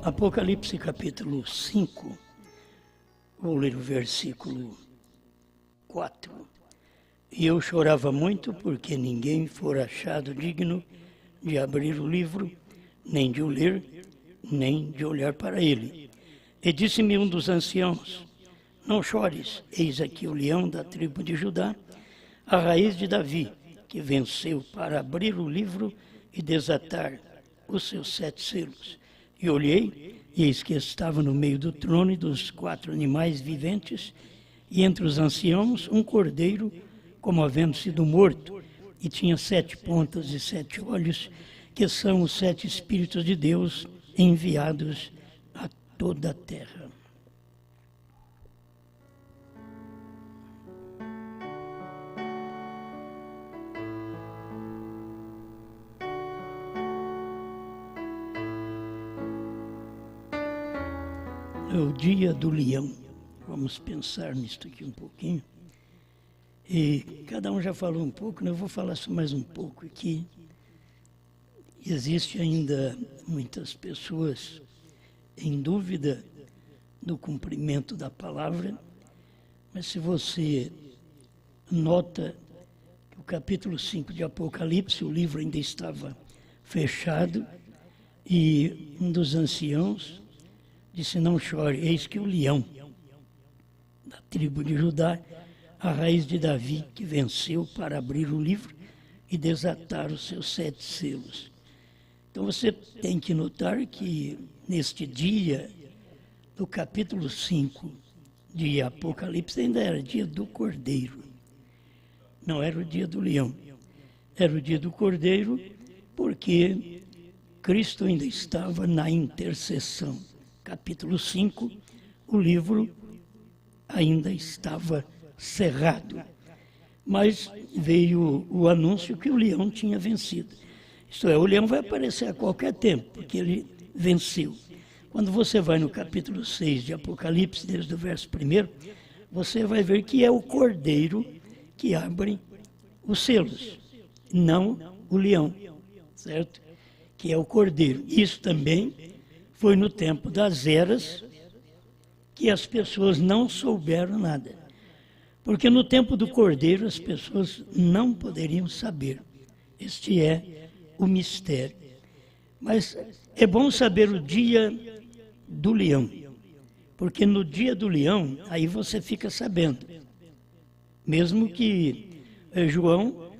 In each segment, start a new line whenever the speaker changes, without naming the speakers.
Apocalipse capítulo 5, vou ler o versículo 4. E eu chorava muito porque ninguém fora achado digno de abrir o livro, nem de o ler, nem de olhar para ele. E disse-me um dos anciãos: não chores, eis aqui o leão da tribo de Judá, a raiz de Davi, que venceu para abrir o livro e desatar os seus 7 selos. E olhei, e eis que estava no meio do trono e dos 4 animais viventes, e entre os anciãos um cordeiro, como havendo sido morto, e tinha 7 pontas e 7 olhos, que são os 7 Espíritos de Deus enviados a toda a terra. É o dia do leão. Vamos pensar nisso aqui um pouquinho. E cada um já falou um pouco, né? Eu vou falar só mais um pouco aqui. Existe ainda muitas pessoas em dúvida do cumprimento da palavra, mas se você nota que o capítulo 5 de Apocalipse, o livro ainda estava fechado, e um dos anciãos disse: não chore, eis que o leão da tribo de Judá, a raiz de Davi, que venceu para abrir o livro e desatar os seus 7 selos. Então você tem que notar que neste dia do capítulo 5 de Apocalipse ainda era dia do Cordeiro. Não era o dia do leão. Era o dia do Cordeiro porque Cristo ainda estava na intercessão. Capítulo 5, o livro ainda estava cerrado. Mas veio o anúncio que o leão tinha vencido. Isto é, o leão vai aparecer a qualquer tempo, porque ele venceu. Quando você vai no capítulo 6 de Apocalipse, desde o verso 1, você vai ver que é o cordeiro que abre os selos, não o leão, certo? Que é o cordeiro. Isso também foi no tempo das eras que as pessoas não souberam nada. Porque no tempo do cordeiro as pessoas não poderiam saber. Este é o mistério. Mas é bom saber o dia do leão. Porque no dia do leão, aí você fica sabendo. Mesmo que João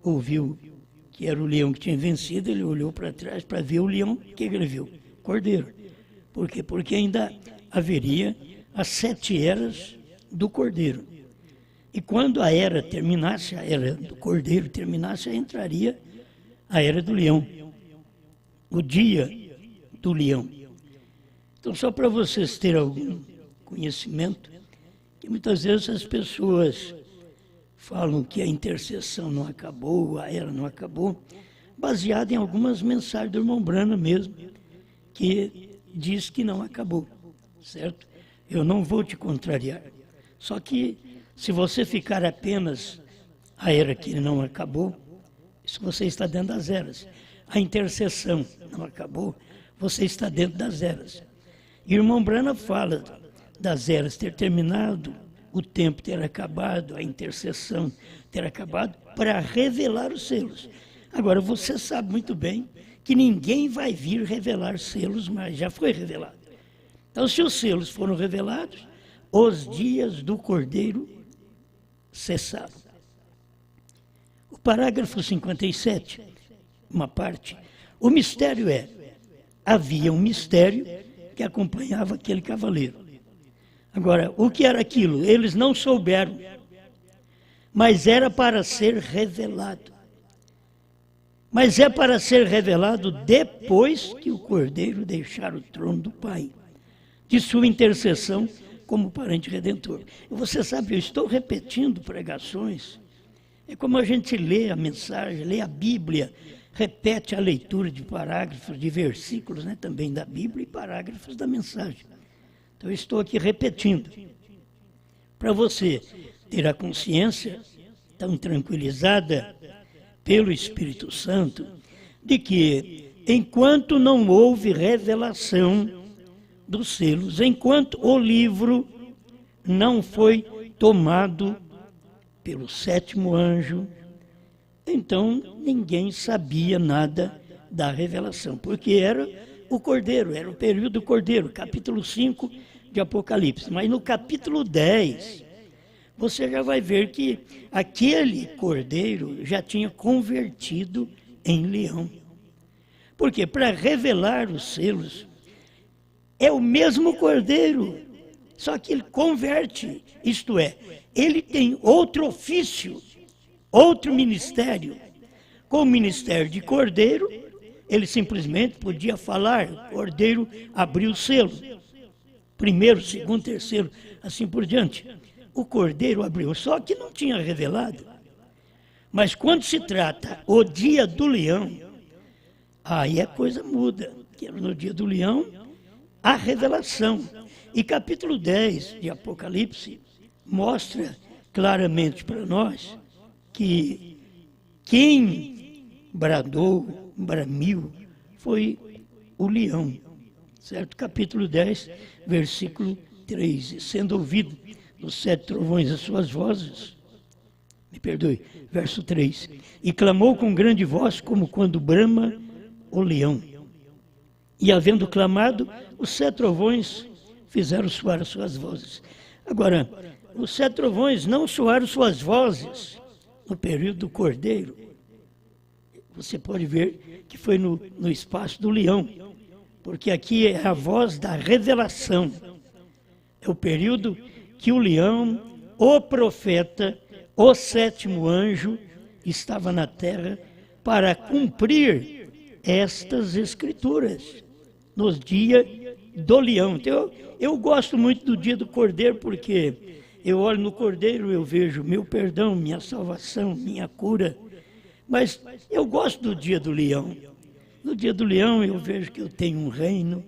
ouviu que era o leão que tinha vencido, ele olhou para trás para ver o leão, o que ele viu? Cordeiro. Por quê? Porque ainda haveria as 7 eras do Cordeiro. E quando a era terminasse, a era do Cordeiro terminasse, entraria a era do leão. O dia do leão. Então, só para vocês terem algum conhecimento, que muitas vezes as pessoas falam que a intercessão não acabou, a era não acabou, baseado em algumas mensagens do irmão Branham mesmo, que diz que não acabou, certo? Eu não vou te contrariar. Só que se você ficar apenas a era que não acabou, isso você está dentro das eras. A intercessão não acabou, você está dentro das eras. E o irmão Branham fala das eras ter terminado, o tempo ter acabado, a intercessão ter acabado, para revelar os selos. Agora, você sabe muito bem que ninguém vai vir revelar selos mais, já foi revelado. Então, se os selos foram revelados, os dias do Cordeiro cessaram. O parágrafo 57, uma parte, o mistério havia um mistério que acompanhava aquele cavaleiro. Agora, o que era aquilo? Eles não souberam, mas era para ser revelado. Mas é para ser revelado depois que o Cordeiro deixar o trono do Pai, de sua intercessão como parente redentor. E você sabe, eu estou repetindo pregações. É como a gente lê a mensagem, lê a Bíblia, repete a leitura de parágrafos, de versículos, né, também da Bíblia, e parágrafos da mensagem. Então, eu estou aqui repetindo, para você ter a consciência tão tranquilizada pelo Espírito Santo, de que, enquanto não houve revelação dos selos, enquanto o livro não foi tomado pelo sétimo anjo. Então ninguém sabia nada da revelação, porque era o Cordeiro, era o período do Cordeiro, capítulo 5 de Apocalipse. Mas no capítulo 10, você já vai ver que aquele Cordeiro já tinha convertido em leão. Porque para revelar os selos, é o mesmo Cordeiro, só que ele converte, isto é, ele tem outro ofício, outro ministério. Com o ministério de Cordeiro, ele simplesmente podia falar, Cordeiro abriu o selo, primeiro, segundo, terceiro, assim por diante. O Cordeiro abriu, só que não tinha revelado. Mas quando se trata o dia do leão, aí a coisa muda, que no dia do leão, a revelação. E capítulo 10 de Apocalipse mostra claramente para nós que quem bramiu, foi o leão, certo? Capítulo 10, versículo 3. E sendo ouvido dos 7 trovões as suas vozes, verso 3. E clamou com grande voz, como quando brama o leão. E havendo clamado, os 7 trovões fizeram soar as suas vozes. Agora, os 7 trovões não soaram suas vozes no período do Cordeiro. Você pode ver que foi no espaço do leão, porque aqui é a voz da revelação. É o período que o leão, o profeta, o sétimo anjo, estava na terra para cumprir estas escrituras, nos dias do leão. Então, eu gosto muito do dia do Cordeiro, porque eu olho no Cordeiro, eu vejo meu perdão, minha salvação, minha cura. Mas eu gosto do dia do leão. No dia do leão eu vejo que eu tenho um reino,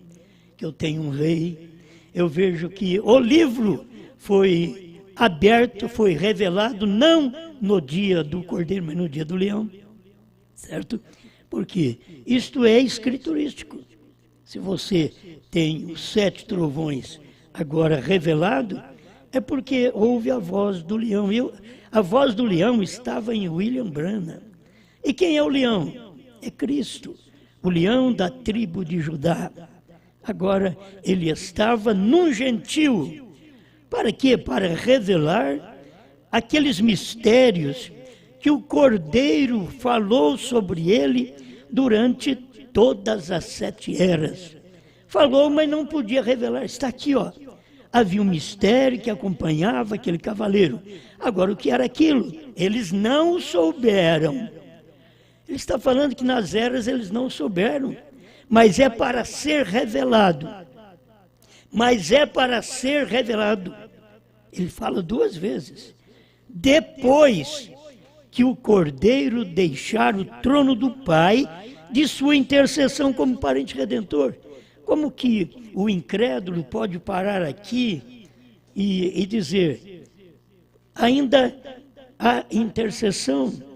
que eu tenho um rei. Eu vejo que o livro foi aberto, foi revelado, não no dia do Cordeiro, mas no dia do leão. Certo? Porque isto é escriturístico. Se você tem os 7 trovões agora revelado, é porque houve a voz do leão. A voz do leão estava em William Branham. E quem é o leão? É Cristo, o leão da tribo de Judá. Agora, ele estava num gentil. Para quê? Para revelar aqueles mistérios que o Cordeiro falou sobre ele durante todas as 7 eras. Falou, mas não podia revelar. Está aqui, ó. Havia um mistério que acompanhava aquele cavaleiro. Agora, o que era aquilo? Eles não souberam. Ele está falando que nas eras eles não souberam, mas é para ser revelado. Mas é para ser revelado. Ele fala 2 vezes. Depois que o Cordeiro deixar o trono do Pai, de sua intercessão como parente redentor. Como que o incrédulo pode parar aqui e dizer, ainda há intercessão?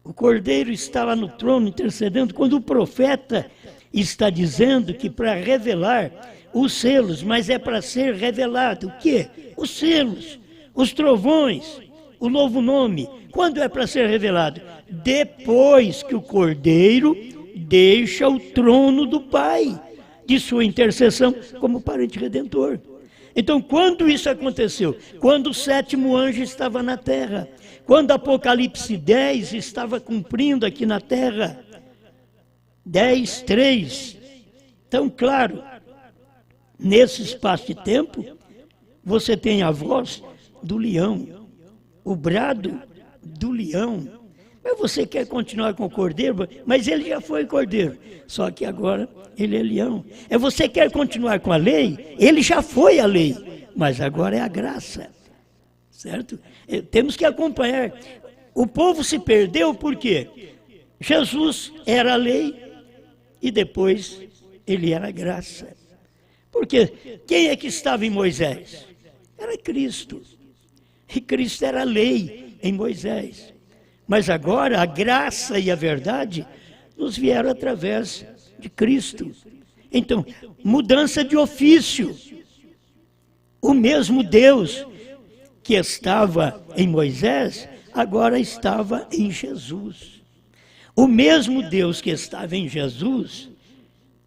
O Cordeiro está lá no trono intercedendo, quando o profeta está dizendo que para revelar os selos, mas é para ser revelado o quê? Os selos, os trovões, o novo nome. Quando é para ser revelado? Depois que o Cordeiro deixa o trono do Pai, de sua intercessão como parente redentor. Então, quando isso aconteceu? Quando o 7º anjo estava na terra, quando Apocalipse 10 estava cumprindo aqui na terra, 10:3. Então, claro, nesse espaço de tempo, você tem a voz do leão, o brado do leão. Mas você quer continuar com o Cordeiro? Mas ele já foi Cordeiro, só que agora ele é leão. Você quer continuar com a lei? Ele já foi a lei, mas agora é a graça. Certo? Temos que acompanhar. O povo se perdeu por quê? Jesus era a lei e depois ele era a graça. Porque quem é que estava em Moisés? Era Cristo. E Cristo era a lei em Moisés. Mas agora a graça e a verdade nos vieram através de Cristo. Então, mudança de ofício. O mesmo Deus que estava em Moisés, agora estava em Jesus. O mesmo Deus que estava em Jesus,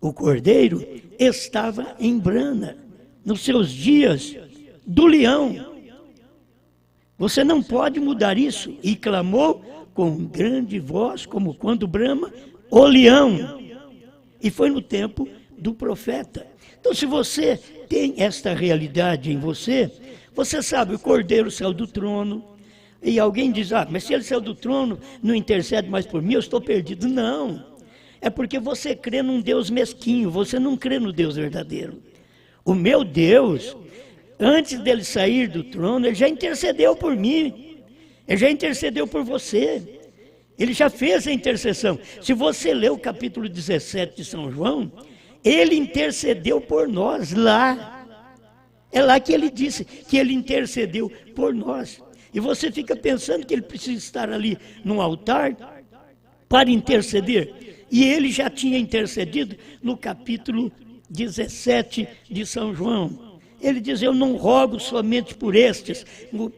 o Cordeiro, estava em Brana, nos seus dias do leão. Você não pode mudar isso. E clamou com grande voz, como quando brama o leão. E foi no tempo do profeta. Então, se você tem esta realidade em você, você sabe, o Cordeiro saiu do trono, e alguém diz, mas se ele saiu do trono, não intercede mais por mim, eu estou perdido. Não, é porque você crê num Deus mesquinho, você não crê no Deus verdadeiro. O meu Deus, antes dele sair do trono, ele já intercedeu por mim, ele já intercedeu por você, ele já fez a intercessão. Se você ler o capítulo 17 de São João, ele intercedeu por nós lá. É lá que ele disse que ele intercedeu por nós. E você fica pensando que ele precisa estar ali no altar para interceder. E ele já tinha intercedido no capítulo 17 de São João. Ele diz, eu não rogo somente por estes,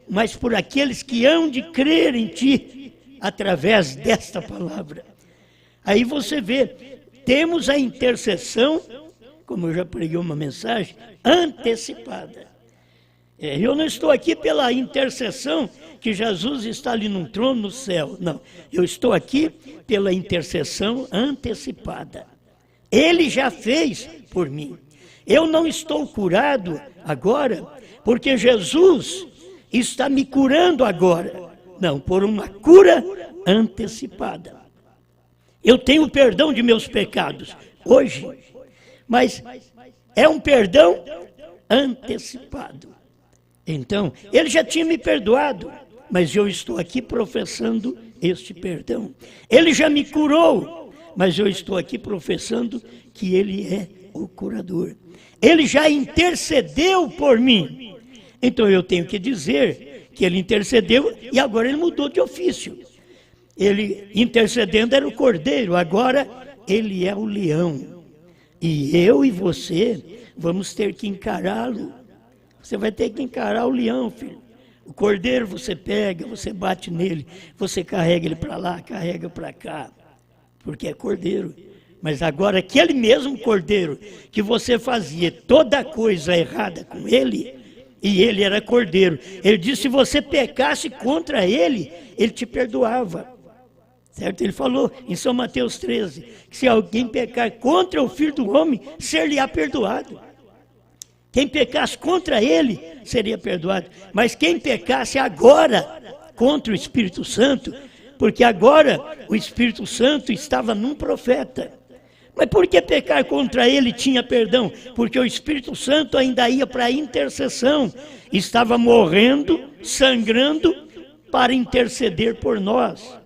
mas por aqueles que hão de crer em ti, através desta palavra. Aí você vê, temos a intercessão, como eu já preguei uma mensagem, antecipada. Eu não estou aqui pela intercessão, que Jesus está ali num trono no céu. Não, eu estou aqui pela intercessão antecipada. Ele já fez por mim. Eu não estou curado agora, porque Jesus está me curando agora. Não, por uma cura antecipada. Eu tenho perdão de meus pecados hoje, mas é um perdão antecipado. Então, ele já tinha me perdoado, mas eu estou aqui professando este perdão. Ele já me curou, mas eu estou aqui professando que ele é o curador. Ele já intercedeu por mim. Então eu tenho que dizer que ele intercedeu e agora ele mudou de ofício. Ele intercedendo era o cordeiro, agora ele é o leão. E eu e você vamos ter que encará-lo. Você vai ter que encarar o leão, filho. O cordeiro você pega, você bate nele, você carrega ele para lá, carrega para cá, porque é cordeiro. Mas agora aquele mesmo cordeiro que você fazia toda coisa errada com ele, e ele era cordeiro, ele disse, se você pecasse contra ele, ele te perdoava. Certo? Ele falou em São Mateus 13, que se alguém pecar contra o Filho do Homem, ser-lhe-á perdoado. Quem pecasse contra ele, seria perdoado. Mas quem pecasse agora contra o Espírito Santo, porque agora o Espírito Santo estava num profeta. Mas por que pecar contra ele tinha perdão? Porque o Espírito Santo ainda ia para a intercessão. Estava morrendo, sangrando, para interceder por nós.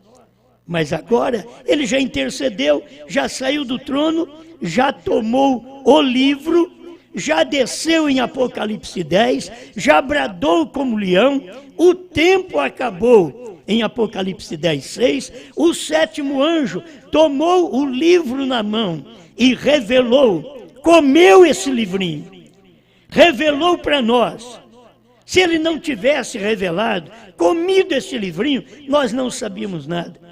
Mas agora ele já intercedeu, já saiu do trono, já tomou o livro, já desceu em Apocalipse 10, já bradou como leão, o tempo acabou em Apocalipse 10, 6, o sétimo anjo tomou o livro na mão e revelou, comeu esse livrinho, revelou para nós. Se ele não tivesse revelado, comido esse livrinho, nós não sabíamos nada.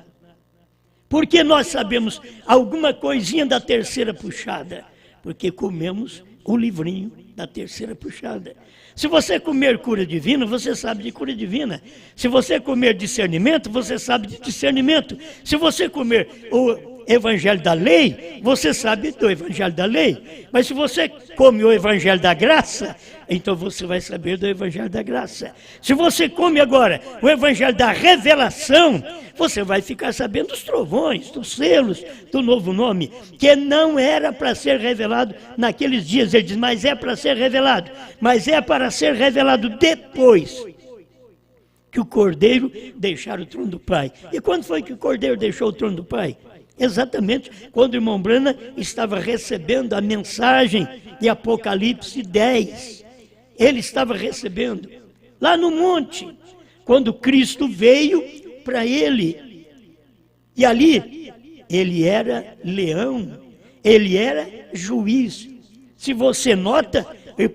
Porque nós sabemos alguma coisinha da terceira puxada, porque comemos o livrinho da terceira puxada. Se você comer cura divina, você sabe de cura divina. Se você comer discernimento, você sabe de discernimento. Se você comer o evangelho da lei, você sabe do evangelho da lei. Mas se você come o evangelho da graça, então você vai saber do evangelho da graça. Se você come agora o evangelho da revelação, você vai ficar sabendo dos trovões, dos selos, do novo nome, que não era para ser revelado naqueles dias. Ele diz, mas é para ser revelado. Mas é para ser revelado depois que o Cordeiro deixar o trono do Pai. E quando foi que o Cordeiro deixou o trono do Pai? Exatamente quando o irmão Brana estava recebendo a mensagem de Apocalipse 10. Ele estava recebendo lá no monte, quando Cristo veio para ele. E ali, ele era leão, ele era juiz. Se você nota,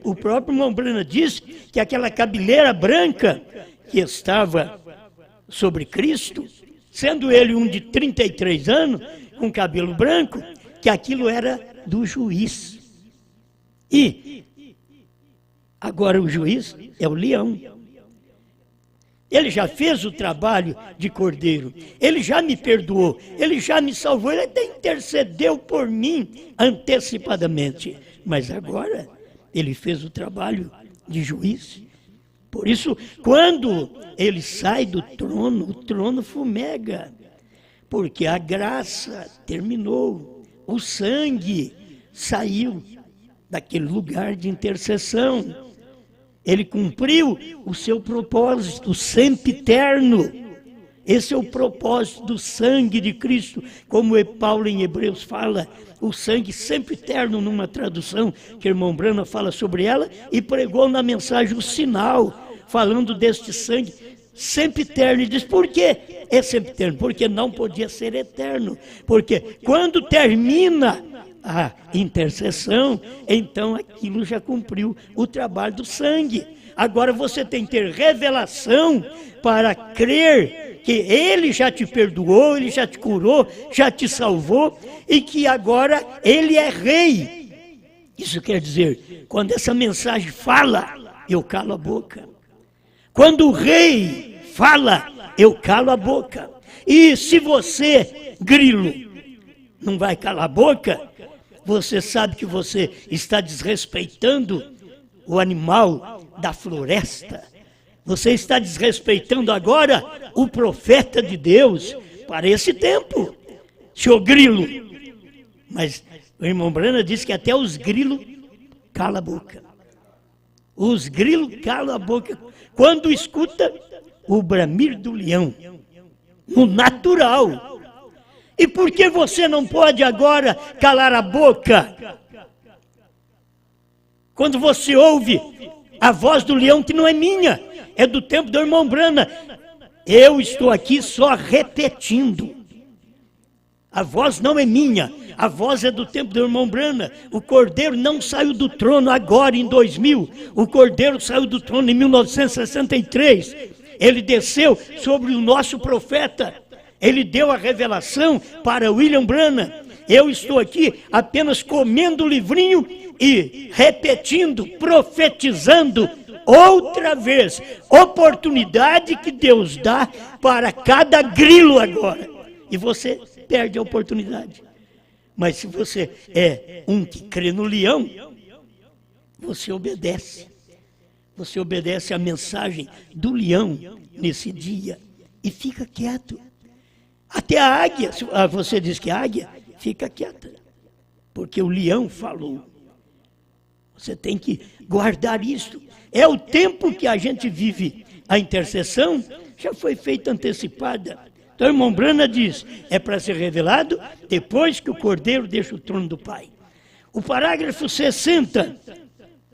o próprio irmão Brana diz que aquela cabeleira branca que estava sobre Cristo, sendo ele um de 33 anos, com cabelo branco, que aquilo era do juiz. E agora o juiz é o leão. Ele já fez o trabalho de cordeiro, ele já me perdoou, ele já me salvou, ele até intercedeu por mim antecipadamente. Mas agora ele fez o trabalho de juiz. Por isso, quando ele sai do trono, o trono fumega, porque a graça terminou, o sangue saiu daquele lugar de intercessão. Ele cumpriu o seu propósito sempiterno. Esse é o propósito do sangue de Cristo, como Paulo em Hebreus fala, o sangue sempiterno, numa tradução que o irmão Brana fala sobre ela, e pregou na mensagem o sinal, falando deste sangue sempiterno. E diz, por que é sempiterno? Porque não podia ser eterno. Porque quando termina a intercessão, então aquilo já cumpriu o trabalho do sangue. Agora você tem que ter revelação para crer que ele já te perdoou, ele já te curou, já te salvou e que agora ele é rei. Isso quer dizer, quando essa mensagem fala, eu calo a boca. Quando o rei fala, eu calo a boca. E se você, grilo, não vai calar a boca, você sabe que você está desrespeitando o animal da floresta. Você está desrespeitando agora o profeta de Deus para esse tempo, senhor grilo. Mas o irmão Brana diz que até os grilos calam a boca. Os grilos calam a boca quando escuta o bramir do leão, no natural. E por que você não pode agora calar a boca? Quando você ouve a voz do leão, que não é minha, é do tempo do irmão Brana. Eu estou aqui só repetindo. A voz não é minha, a voz é do tempo do irmão Brana. O cordeiro não saiu do trono agora em 2000, o cordeiro saiu do trono em 1963. Ele desceu sobre o nosso profeta. Ele deu a revelação para William Branham. Eu estou aqui apenas comendo o livrinho e repetindo, profetizando outra vez. Oportunidade que Deus dá para cada grilo agora. E você perde a oportunidade. Mas se você é um que crê no leão, você obedece. Você obedece à mensagem do leão nesse dia e fica quieto. Até a águia, você diz que a águia, fica quieta, porque o leão falou. Você tem que guardar isso. É o tempo que a gente vive. A intercessão já foi feita antecipada. Então, o irmão Brana diz, é para ser revelado depois que o cordeiro deixa o trono do Pai. O parágrafo 60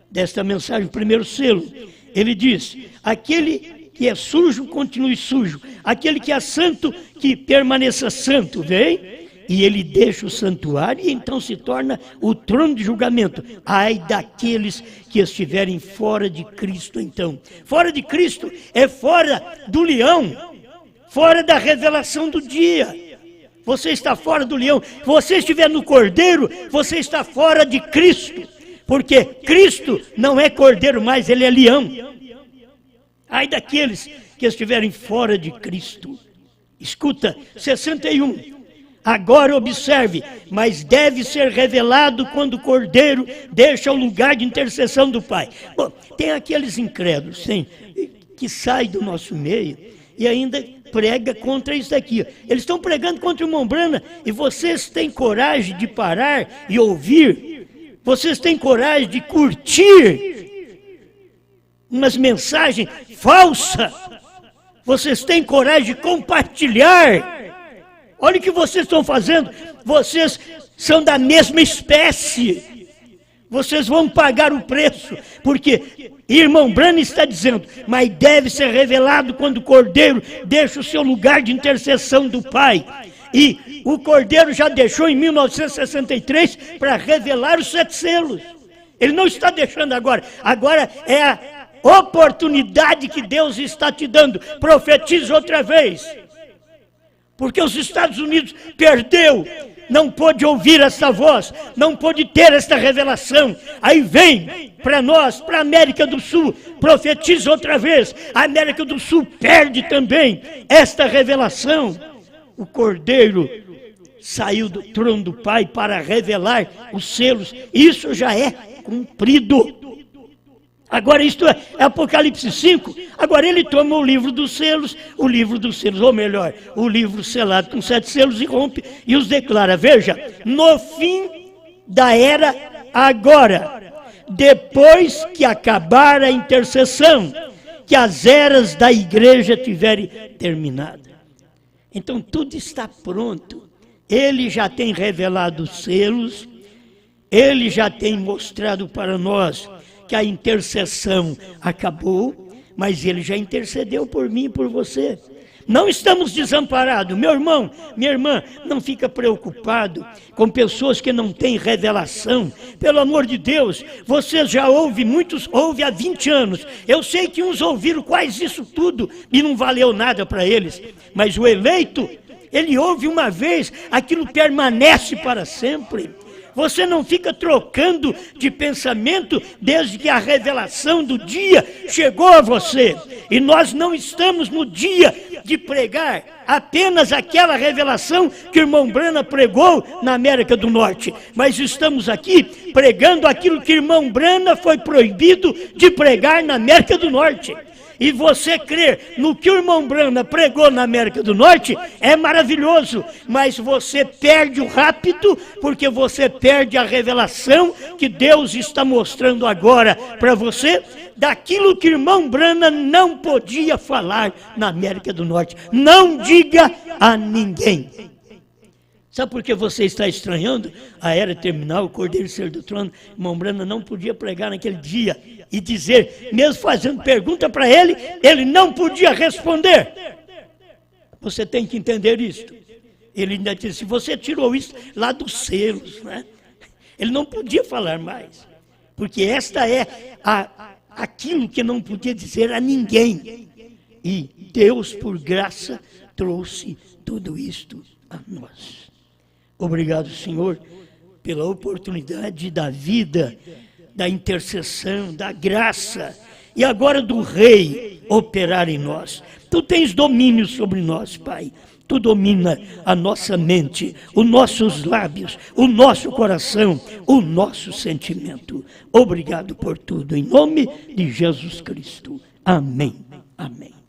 desta mensagem, primeiro selo, ele diz, aquele que é sujo, continue sujo. Aquele que é santo, que permaneça santo, vem? E ele deixa o santuário e então se torna o trono de julgamento. Ai daqueles que estiverem fora de Cristo, então. Fora de Cristo é fora do leão, fora da revelação do dia. Você está fora do leão. Se você estiver no cordeiro, você está fora de Cristo. Porque Cristo não é cordeiro mais, ele é leão. Ai daqueles que estiverem fora de Cristo. Escuta, 61. Agora observe, mas deve ser revelado quando o cordeiro deixa o lugar de intercessão do Pai. Bom, tem aqueles incrédulos, que saem do nosso meio e ainda prega contra isso daqui. Eles estão pregando contra o irmão Brana e vocês têm coragem de parar e ouvir? Vocês têm coragem de curtir umas mensagens falsas? Vocês têm coragem de compartilhar? Olha o que vocês estão fazendo. Vocês são da mesma espécie. Vocês vão pagar o preço, porque irmão Brana está dizendo, mas deve ser revelado quando o cordeiro deixa o seu lugar de intercessão do Pai. E o Cordeiro já deixou em 1963 para revelar os 7 selos. Ele não está deixando agora. Agora é a oportunidade que Deus está te dando. Profetiza outra vez. Porque os Estados Unidos perdeu, não pôde ouvir essa voz, não pôde ter esta revelação. Aí vem para nós, para a América do Sul, profetiza outra vez. A América do Sul perde também esta revelação. O Cordeiro saiu do trono do Pai para revelar os selos. Isso já é cumprido. Agora isto é Apocalipse 5, agora ele toma o livro dos selos, ou melhor, o livro selado com 7 selos e rompe e os declara. Veja, no fim da era agora, depois que acabar a intercessão, que as eras da igreja tiverem terminado. Então tudo está pronto. Ele já tem revelado os selos, ele já tem mostrado para nós que a intercessão acabou, mas ele já intercedeu por mim e por você. Não estamos desamparados. Meu irmão, minha irmã, não fica preocupado com pessoas que não têm revelação. Pelo amor de Deus, você já ouve, muitos ouvem há 20 anos. Eu sei que uns ouviram quase isso tudo e não valeu nada para eles. Mas o eleito, ele ouve uma vez, aquilo permanece para sempre. Você não fica trocando de pensamento desde que a revelação do dia chegou a você. E nós não estamos no dia de pregar apenas aquela revelação que o irmão Branham pregou na América do Norte. Mas estamos aqui pregando aquilo que o irmão Branham foi proibido de pregar na América do Norte. E você crer no que o irmão Branham pregou na América do Norte é maravilhoso, mas você perde o rápido, porque você perde a revelação que Deus está mostrando agora para você, daquilo que o irmão Branham não podia falar na América do Norte. Não diga a ninguém. Sabe por que você está estranhando? A era terminal, o Cordeiro sair do trono, o irmão Branham não podia pregar naquele dia e dizer, mesmo fazendo pergunta para ele, ele não podia responder. Você tem que entender isto. Ele ainda disse, você tirou isso lá dos selos, né? Ele não podia falar mais, porque esta é aquilo que não podia dizer a ninguém. E Deus, por graça, trouxe tudo isto a nós. Obrigado, Senhor, pela oportunidade da vida, da intercessão, da graça, e agora do Rei operar em nós. Tu tens domínio sobre nós, Pai. Tu domina a nossa mente, os nossos lábios, o nosso coração, o nosso sentimento. Obrigado por tudo, em nome de Jesus Cristo. Amém. Amém.